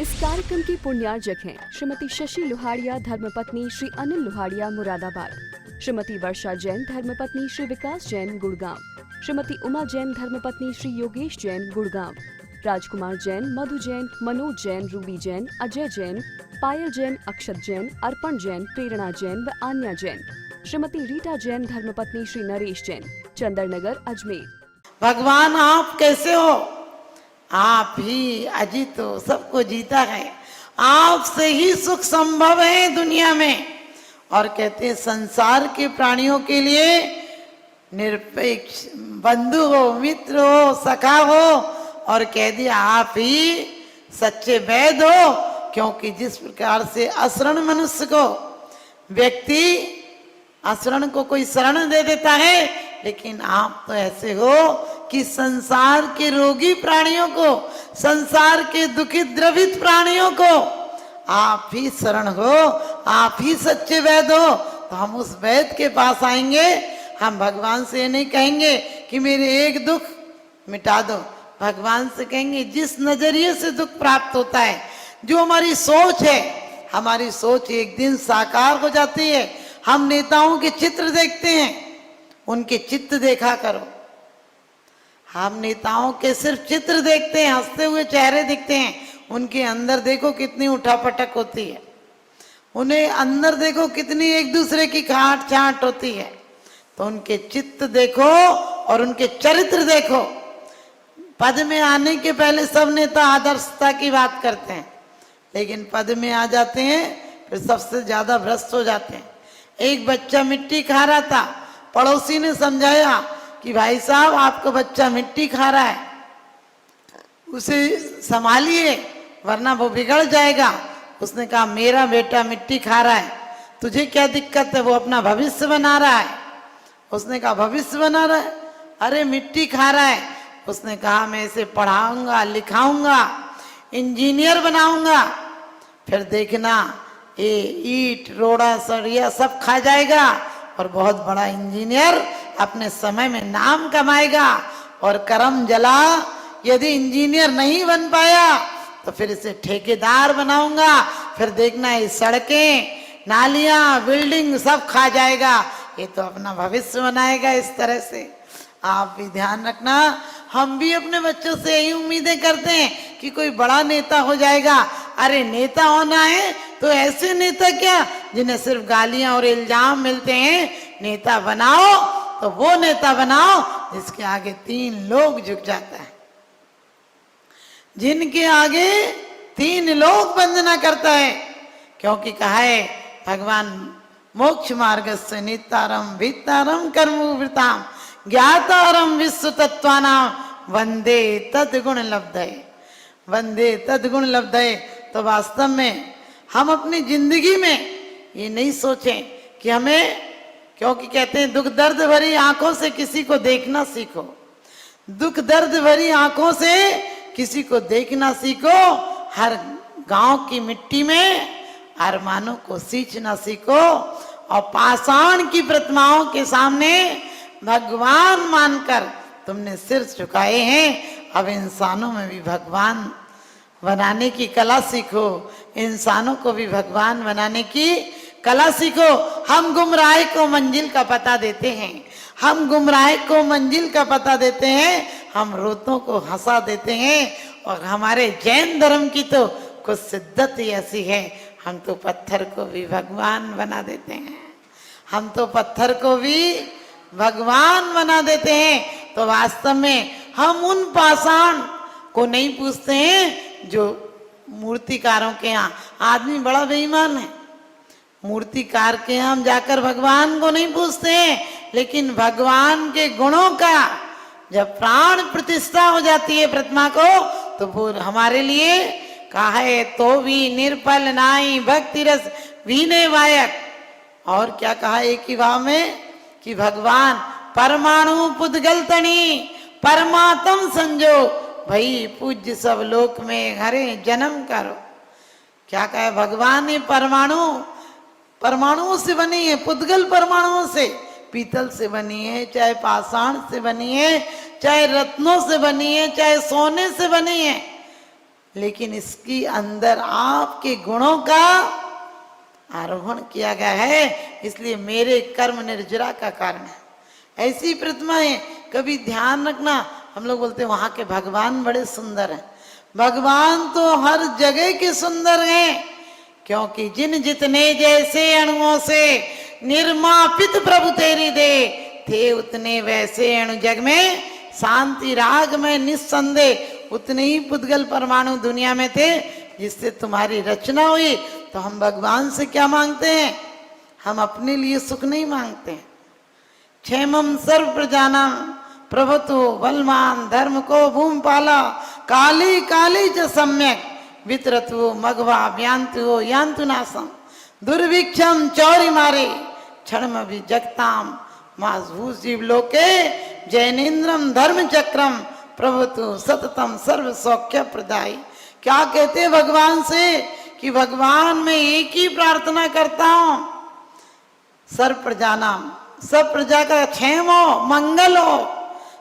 इस कार्यक्रम की पुण्यार्जक हैं श्रीमती शशि लोहाड़िया धर्मपत्नी श्री अनिल लोहाड़िया मुरादाबाद, श्रीमती वर्षा जैन धर्मपत्नी श्री विकास जैन गुड़गांव, श्रीमती उमा जैन धर्मपत्नी श्री योगेश जैन गुड़गांव, राजकुमार जैन, मधु जैन, मनोज जैन, रूबी जैन, अजय जैन, पायल जैन, अक्षत जैन, अर्पण जैन, प्रेरणा जैन व आन्या जैन, श्रीमती रीटा जैन धर्मपत्नी श्री नरेश जैन, चंदरनगर अजमेर। भगवान आप कैसे हो? आप ही अजीत हो, सबको जीता है, आपसे ही सुख संभव है दुनिया में। और कहते हैं संसार के प्राणियों के लिए निरपेक्ष बंधु हो, मित्र हो, सखा हो, और कह दिया आप ही सच्चे वैद्य हो, क्योंकि जिस प्रकार से अशरण मनुष्य को व्यक्ति अशरण को कोई शरण दे देता है, लेकिन आप तो ऐसे हो कि संसार के रोगी प्राणियों को, संसार के दुखित द्रवित प्राणियों को आप ही शरण हो, आप ही सच्चे वैद्य हो। तो हम उस वैद्य के पास आएंगे, हम भगवान से नहीं कहेंगे कि मेरे एक दुख मिटा दो, भगवान से कहेंगे जिस नजरिए से दुख प्राप्त होता है, जो हमारी सोच है, हमारी सोच एक दिन साकार हो जाती है। हम नेताओं के चित्र देखते हैं, उनके चित्र देखा करो। हम नेताओं के सिर्फ चित्र देखते हैं, हंसते हुए चेहरे दिखते हैं, उनके अंदर देखो कितनी उठापटक होती है, उन्हें अंदर देखो कितनी एक दूसरे की काट छाट होती है। तो उनके चित्र देखो और उनके चरित्र देखो। पद में आने के पहले सब नेता आदर्शता की बात करते हैं, लेकिन पद में आ जाते हैं फिर सबसे ज्यादा भ्रष्ट हो जाते हैं। एक बच्चा मिट्टी खा रहा था, पड़ोसी ने समझाया कि भाई साहब आपका बच्चा मिट्टी खा रहा है, उसे संभालिए वरना वो बिगड़ जाएगा। उसने कहा मेरा बेटा मिट्टी खा रहा है, तुझे क्या दिक्कत है? वो अपना भविष्य बना रहा है। उसने कहा भविष्य बना रहा है? अरे मिट्टी खा रहा है। उसने कहा मैं इसे पढ़ाऊंगा, लिखाऊंगा, इंजीनियर बनाऊंगा, फिर देखना ये ईट रोड़ा सरिया सब खा जाएगा और बहुत बड़ा इंजीनियर अपने समय में नाम कमाएगा। और करम जला, यदि इंजीनियर नहीं बन पाया तो फिर इसे ठेकेदार बनाऊंगा, फिर देखना ये सड़कें, नालियां, बिल्डिंग सब खा जाएगा, ये तो अपना भविष्य बनाएगा। इस तरह से आप भी ध्यान रखना, हम भी अपने बच्चों से यही उम्मीदें करते हैं कि कोई बड़ा नेता हो जाएगा। अरे नेता होना है तो ऐसे नेता क्या जिन्हें सिर्फ गालियां और इल्जाम मिलते हैं, नेता बनाओ तो वो नेता बनाओ जिसके आगे 3 लोग झुक जाता है, जिनके आगे 3 लोग वंदना करता है। क्योंकि कहा है भगवान मोक्ष मार्ग से नितारम भीतारम कर्मवृताम ज्ञातारम विश्व तत्वानाम वंदे तद्गुण लब्धये, वंदे तद्गुण लब्धये। तो वास्तव में हम अपनी जिंदगी में ये नहीं सोचें कि हमें, क्योंकि कहते हैं दुख दर्द भरी आंखों से किसी को देखना सीखो, दुख दर्द भरी आंखों से किसी को देखना सीखो। हर गांव की मिट्टी में अरमानों को सींचना सीखो, और पाषाण की प्रतिमाओं के सामने भगवान मानकर तुमने सिर झुकाए हैं। अब इंसानों में भी भगवान बनाने की कला सीखो, इंसानों को भी भगवान बनाने की कला सीखो। हम गुमराह को मंजिल का पता देते हैं, हम गुमराह को मंजिल का पता देते हैं, हम रोतों को हंसा देते हैं। और हमारे जैन धर्म की तो कुछ सिद्दत ही ऐसी है, हम तो पत्थर को भी भगवान बना देते हैं, हम तो पत्थर को भी भगवान बना देते हैं। तो वास्तव में हम उन पाषाण को नहीं पूछते हैं जो मूर्तिकारों के यहाँ, आदमी बड़ा बेईमान है, मूर्तिकार के यहाँ हम जाकर भगवान को नहीं पूछते हैं, लेकिन भगवान के गुणों का जब प्राण प्रतिष्ठा हो जाती है प्रतिमा को, तो वो हमारे लिए कहा है तो भी निर्पल नाई भक्ति रस वीने वायक। और क्या कहा एक ही भाव में कि भगवान परमाणु पुद्गल तणी परमात्म संजो भई पूज्य सब लोक में हरे जन्म करो। क्या कहे भगवान ने परमाणुओं से बनी है, पुद्गल परमाणुओं से, पीतल से बनी है, चाहे पाषाण से बनी है, चाहे रत्नों से बनी है, चाहे सोने से बनी है, लेकिन इसकी अंदर आपके गुणों का आरोहण किया गया है, इसलिए मेरे कर्म निर्जरा का कारण है। ऐसी प्रतिमा है। कभी ध्यान रखना, हम लोग बोलते हैं वहां के भगवान बड़े सुंदर हैं। भगवान तो हर जगह के सुंदर हैं, क्योंकि जिन जितने जैसे अणुओं से निर्मापित प्रभु तेरी दे, थे उतने वैसे अणु जग में शांति राग में निस्संदेह उतने ही पुद्गल परमाणु दुनिया में थे जिससे तुम्हारी रचना हुई। तो हम भगवान से क्या मांगते हैं? हम अपने लिए सुख नहीं मांगते हैं। क्षेमम सर्व प्रजानां प्रभुतो बलवान धर्म को भूम पाला काली काली च सम्यक वितरतु मघवा व्यांतु यांतु नासम दुर्भिक्षम चौरी मारे क्षण भी जगताम माधभूष जीव लोके जैनेन्द्रम धर्म चक्रम प्रभुतु सततम सर्व सौख्य प्रदायी। क्या कहते हैं भगवान से कि भगवान मैं एक ही प्रार्थना करता हूं, सर्व प्रजानाम, सब प्रजा का क्षेम हो, मंगल हो।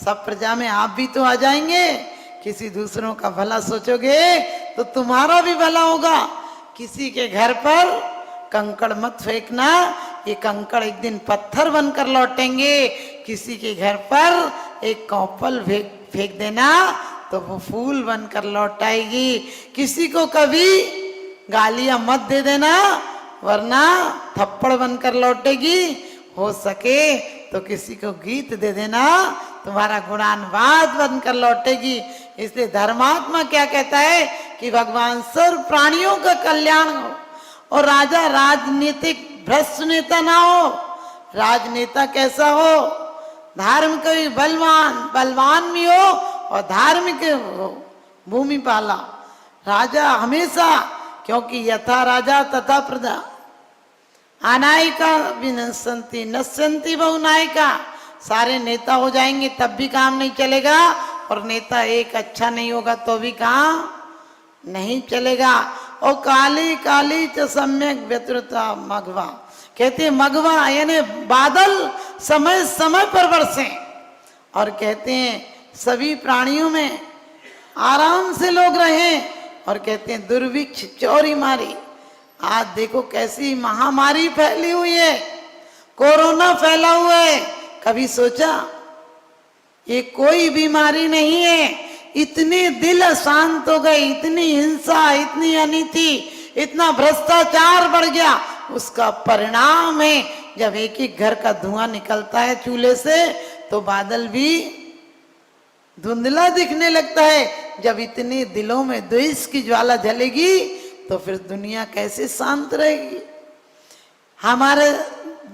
सब प्रजा में आप भी तो आ जाएंगे। किसी दूसरों का भला सोचोगे तो तुम्हारा भी भला होगा। किसी के घर पर कंकड़ मत फेंकना, ये कंकड़ एक दिन पत्थर बनकर लौटेंगे। किसी के घर पर एक कॉपल फेंक देना तो वो फूल बनकर लौट आएगी। किसी को कभी गालियां मत दे देना, वरना थप्पड़ बनकर लौटेगी। हो सके तो किसी को गीत दे देना, तुम्हारा गुणानुवाद बनकर लौटेगी। इसलिए धर्मात्मा क्या कहता है कि भगवान सर्व प्राणियों का कल्याण हो, और राजा राजनीतिक भ्रष्ट नेता ना हो। राजनेता कैसा हो? धार्मिक भी बलवान भी हो और धार्मिक हो, भूमि पाला। राजा हमेशा, क्योंकि यथा राजा तथा प्रजा, अनायिका भी नश्यंती बहु नायिका। सारे नेता हो जाएंगे तब भी काम नहीं चलेगा, और नेता एक अच्छा नहीं होगा तो भी काम नहीं चलेगा। और काली काली च सम्यक व्यतिरता मघवा, कहते हैं मघवा यानी बादल समय समय पर बरसे। और कहते हैं सभी प्राणियों में आराम से लोग रहें। और कहते हैं दुर्भिक्ष चौरी मारी। आज देखो कैसी महामारी फैली हुई है, कोरोना फैला हुआ है। कभी सोचा ये कोई बीमारी नहीं है। इतने दिल अशांत हो गए, इतनी हिंसा, इतनी अनीति, इतना भ्रष्टाचार बढ़ गया। उसका परिणाम है जब एक एक घर का धुआं निकलता है चूल्हे से तो बादल भी धुंधला दिखने लगता है। जब इतने दिलों में द्वेष की ज्वाला जलेगी तो फिर दुनिया कैसे शांत रहेगी? हमारे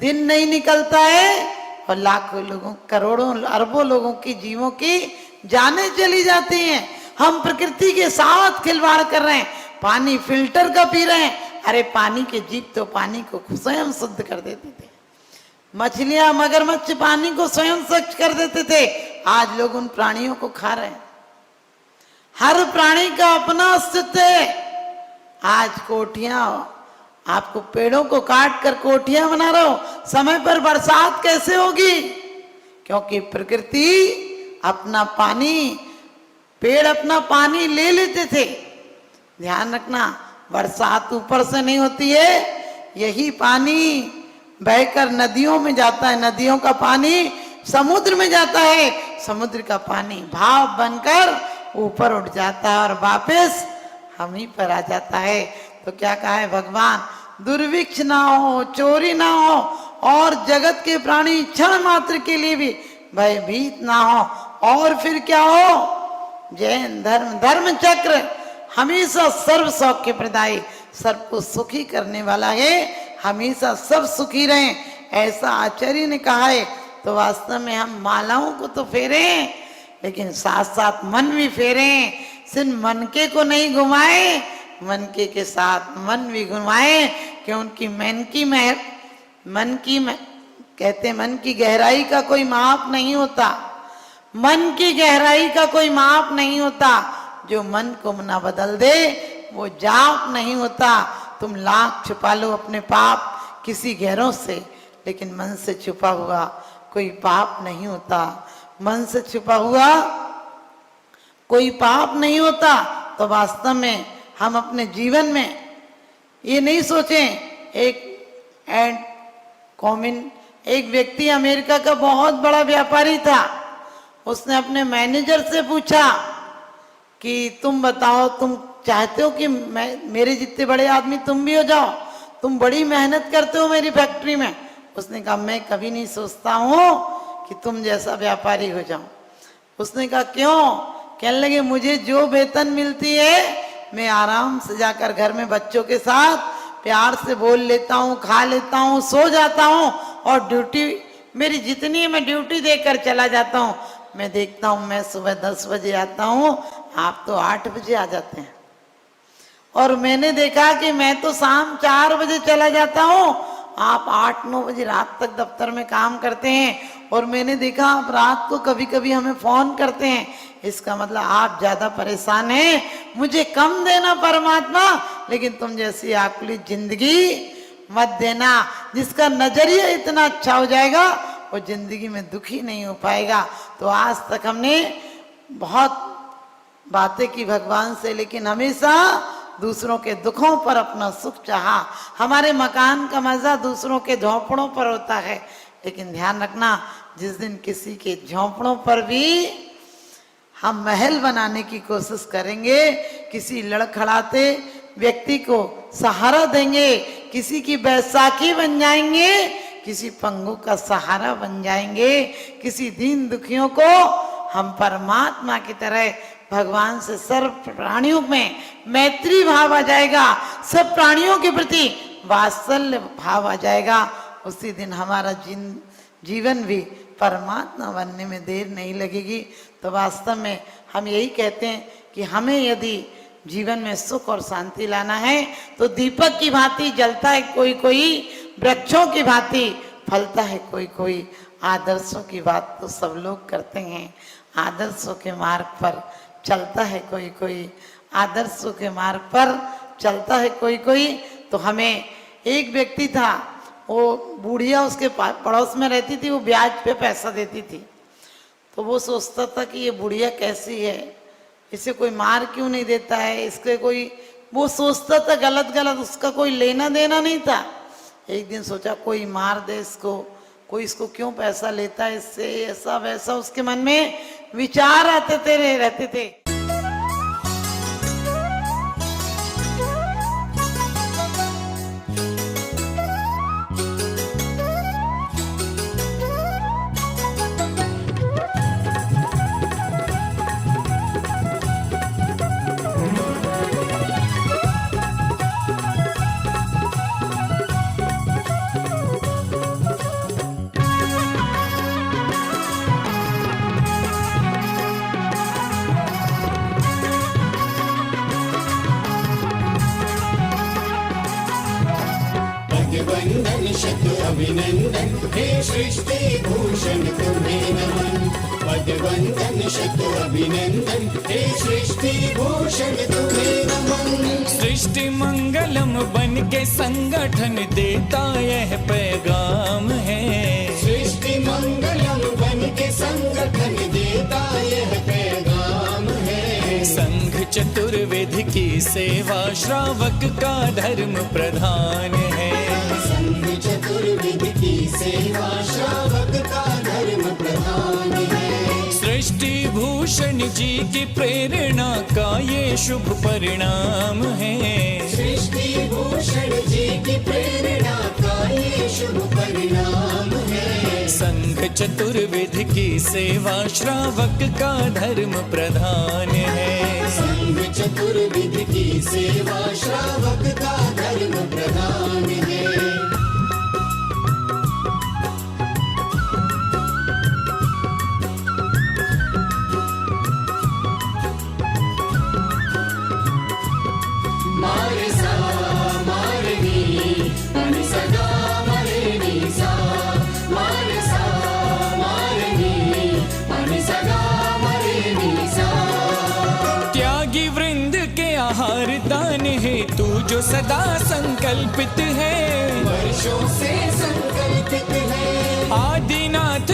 दिन नहीं निकलता है और लाखों लोगों, करोड़ों अरबों लोगों की जीवों की जाने चली जाती हैं। हम प्रकृति के साथ खिलवाड़ कर रहे हैं। पानी फिल्टर का पी रहे हैं। अरे पानी के जीव तो पानी को स्वयं शुद्ध कर देते थे। मछलियां, मगरमच्छ पानी को स्वयं स्वच्छ कर देते थे। आज लोग उन प्राणियों को खा रहे हैं। हर प्राणी का अपना अस्तित्व है। आज कोठियां, आपको पेड़ों को काट कर कोठियां बना रहे हो, समय पर बरसात कैसे होगी? क्योंकि प्रकृति अपना पानी, पेड़ अपना पानी ले लेते थे। ध्यान रखना, बरसात ऊपर से नहीं होती है, यही पानी बहकर नदियों में जाता है। नदियों का पानी समुद्र में जाता है। समुद्र का पानी भाप बनकर ऊपर उठ जाता है और वापस हम ही पर आ जाता है। तो क्या कहा है भगवान? दुर्भिक्ष ना हो, चोरी ना हो, और जगत के प्राणी क्षण मात्र के लिए भी भयभीत ना हो। और फिर क्या हो? जैन धर्म, धर्म चक्र हमेशा सर्व सौख्य प्रदायी, सबको सुखी करने वाला है। हमेशा सब सुखी रहें, ऐसा आचार्य ने कहा है। तो वास्तव में हम मालाओं को तो फेरें, लेकिन साथ साथ मन भी फेरें। सिर्फ मनके को नहीं घुमाए, मनके के साथ मन भी घुमाए, क्योंकि कहते मन की गहराई का कोई माप नहीं होता। मन की गहराई का कोई माप नहीं होता। जो मन को ना बदल दे वो जाप नहीं होता। तुम लाख छुपा लो अपने पाप किसी गैरों से, लेकिन मन से छुपा हुआ कोई पाप नहीं होता। मन से छुपा हुआ कोई पाप नहीं होता। तो वास्तव में हम अपने जीवन में ये नहीं सोचें। एक व्यक्ति अमेरिका का बहुत बड़ा व्यापारी था। उसने अपने मैनेजर से पूछा कि तुम बताओ, तुम चाहते हो कि मेरे जितने बड़े आदमी तुम भी हो जाओ, तुम बड़ी मेहनत करते हो मेरी फैक्ट्री में। उसने कहा मैं कभी नहीं सोचता हूँ कि तुम जैसा व्यापारी हो जाऊं। उसने कहा क्यों? कहने लगे मुझे जो वेतन मिलती है मैं आराम से जाकर घर में बच्चों के साथ प्यार से बोल लेता हूँ, खा लेता हूँ, सो जाता हूँ, और ड्यूटी मेरी जितनी है मैं ड्यूटी देकर चला जाता हूँ। मैं देखता हूँ मैं सुबह 10 बजे आता हूँ, आप तो 8 बजे आ जाते हैं, और मैंने देखा कि मैं तो शाम 4 बजे चला जाता हूँ, आप 8-9 बजे रात तक दफ्तर में काम करते हैं, और मैंने देखा आप रात को कभी कभी हमें फोन करते हैं। इसका मतलब आप ज्यादा परेशान हैं, मुझे कम देना परमात्मा, लेकिन तुम जैसी आकुली जिंदगी मत देना। जिसका नजरिया इतना अच्छा हो जाएगा वो जिंदगी में दुखी नहीं हो पाएगा। तो आज तक हमने बहुत बातें की भगवान से, लेकिन हमेशा दूसरों के दुखों पर अपना सुख चाहा। हमारे मकान का मजा दूसरों के झोंपड़ों पर होता है, लेकिन ध्यान रखना जिस दिन किसी के झोंपड़ों पर भी हम महल बनाने की कोशिश करेंगे, किसी लड़खड़ाते व्यक्ति को सहारा देंगे, किसी की बैसाखी बन जाएंगे, किसी पंगु का सहारा बन जाएंगे, किसी दीन दुखियों को हम परमात्मा की तरह भगवान से सर्व प्राणियों में मैत्री भाव आ जाएगा, सब प्राणियों के प्रति वात्सल्य भाव आ जाएगा। उसी दिन हमारा जीवन भी परमात्मा बनने में देर नहीं लगेगी। तो वास्तव में हम यही कहते हैं कि हमें यदि जीवन में सुख और शांति लाना है तो दीपक की भांति जलता है कोई कोई, वृक्षों की भांति फलता है कोई कोई। आदर्शों की बात तो सब लोग करते हैं, आदर्शों के मार्ग पर चलता है कोई कोई, आदर्शों के मार्ग पर चलता है कोई कोई। तो हमें एक व्यक्ति था, वो बुढ़िया उसके पड़ोस में रहती थी, वो ब्याज पे पैसा देती थी। तो वो सोचता था कि ये बुढ़िया कैसी है, इसे कोई मार क्यों नहीं देता है, इसके कोई, वो सोचता था गलत गलत, उसका कोई लेना देना नहीं था। एक दिन सोचा कोई मार दे इसको, कोई इसको क्यों पैसा लेता है इससे, ऐसा वैसा उसके मन में विचार आते रहते थे। वंदन शत अभिनंदन हे सृष्टि भूषण तुम्हें नमन। पद वंदन शत अभिनंदन हे सृष्टि भूषण तुम्हें नमन। सृष्टि मंगलम बन के संगठन देता यह पैगाम है। सृष्टि मंगलम बन के संगठन देता यह पैगाम है। संघ चतुर्वेद की सेवा श्रावक का धर्म प्रधान है। संघ चतुर्वेद की सेवा श्रावक का धर्म प्रधान है। सृष्टि भूषण जी की प्रेरणा का ये शुभ परिणाम है। सृष्टि भूषण जी की प्रेरणा का ये शुभ परिणाम है। संघ चतुर्वेद की सेवा श्रावक का धर्म प्रधान है। संघ चतुर्वेद की सेवा श्रावक का धर्म प्रधान है। मारे सा मारे नी अनि सदा मारे नी सा, मारे सा मारे नी अनि सदा मारे नी सा। त्यागी वृंद के आहार दान है तू जो सदा संकल्पित है। वर्षों से संकल्पित है। आदिनाथ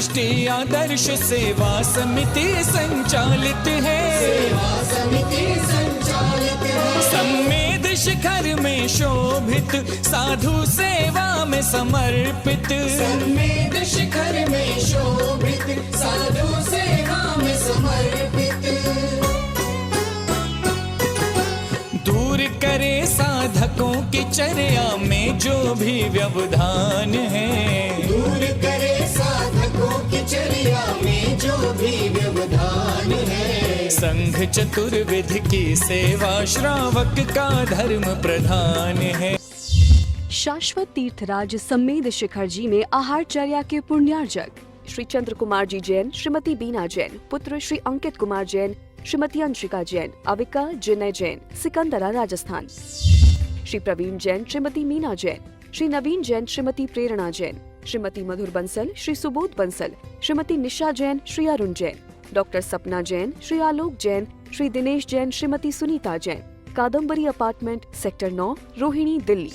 सृष्टि आदर्श सेवा समिति संचालित है। सेवा समिति संचालित है। सम्मेद शिखर में शोभित साधु सेवा में समर्पित। सम्मेद शिखर में शोभित साधु सेवा में समर्पित। दूर करे साधकों की चर्या में जो भी व्यवधान है। दूर करे साधकों की चर्या में जो भी व्यवधान है। संघ चतुर्विध की सेवा श्रावक का धर्म प्रधान है। शाश्वत तीर्थराज सम्मेद शिखर जी में आहारचर्या के पुण्यार्जक श्री चंद्र कुमार जी जैन, श्रीमती बीना जैन, पुत्र श्री अंकित कुमार जैन, श्रीमती अंशिका जैन, अविका जिनय जैन, सिकंदरा राजस्थान। श्री प्रवीण जैन, श्रीमती मीना जैन, श्री नवीन जैन, श्रीमती प्रेरणा जैन, श्रीमती मधुर बंसल, श्री सुबोध बंसल, श्रीमती निशा जैन, श्री अरुण जैन, डॉक्टर सपना जैन, श्री आलोक जैन, श्री दिनेश जैन, श्रीमती सुनीता जैन, कादम्बरी अपार्टमेंट सेक्टर 9, रोहिणी, दिल्ली।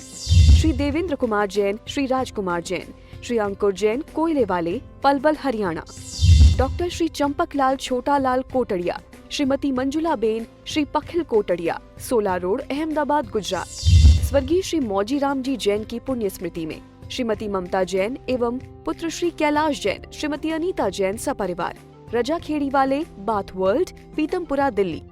श्री देवेंद्र कुमार जैन, श्री राजकुमार जैन, श्री अंकुर जैन, कोयले वाले, पलवल, हरियाणा। Doctor Shri Champaklal Chhotalal Kotadia, Shrimati Manjula ben, Shri Pakhil Kotadia, 16 road, Ahmedabad, Gujarat. स्वर्गीय श्री मौजीराम जी जैन की पुण्य स्मृति में श्रीमती ममता जैन एवं पुत्र श्री कैलाश जैन, श्रीमती अनीता जैन सपरिवार, रजा खेड़ी वाले, बाथ वर्ल्ड, पीतमपुरा, दिल्ली।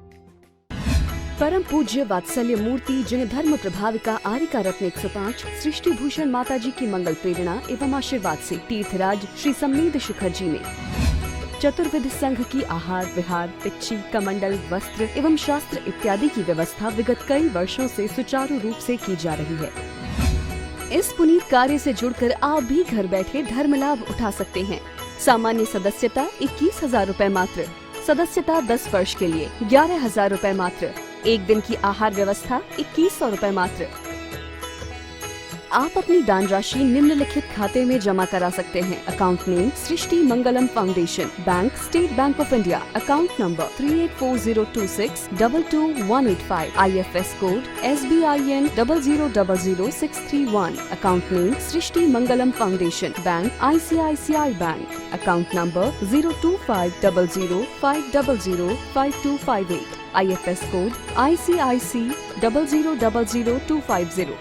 परम पूज्य वात्सल्य मूर्ति जिन धर्म प्रभाविका आरिका रत्न 105 सृष्टि भूषण माता जी की मंगल प्रेरणा एवं आशीर्वाद से तीर्थराज श्री सम्मेद शिखर जी में चतुर्विध संघ की आहार विहार, पिच्ची, कमंडल, वस्त्र एवं शास्त्र इत्यादि की व्यवस्था विगत कई वर्षों से सुचारू रूप से की जा रही है। इस पुनीत कार्य से जुड़कर आप भी घर बैठे धर्म लाभ उठा सकते हैं। सामान्य सदस्यता 21,000 रूपए मात्र, सदस्यता 10 वर्ष के लिए 11,000 रूपए मात्र, एक दिन की आहार व्यवस्था 2100 रूपए मात्र। आप अपनी दान राशि निम्नलिखित खाते में जमा करा सकते हैं। Account name Srishti Mangalam foundation, bank state bank of India, account number 384026222185, IFS code SBIN 0000631, account name Srishti Mangalam foundation, bank ICICI bank, account number 02500500528, IFS code ICIC 0000250।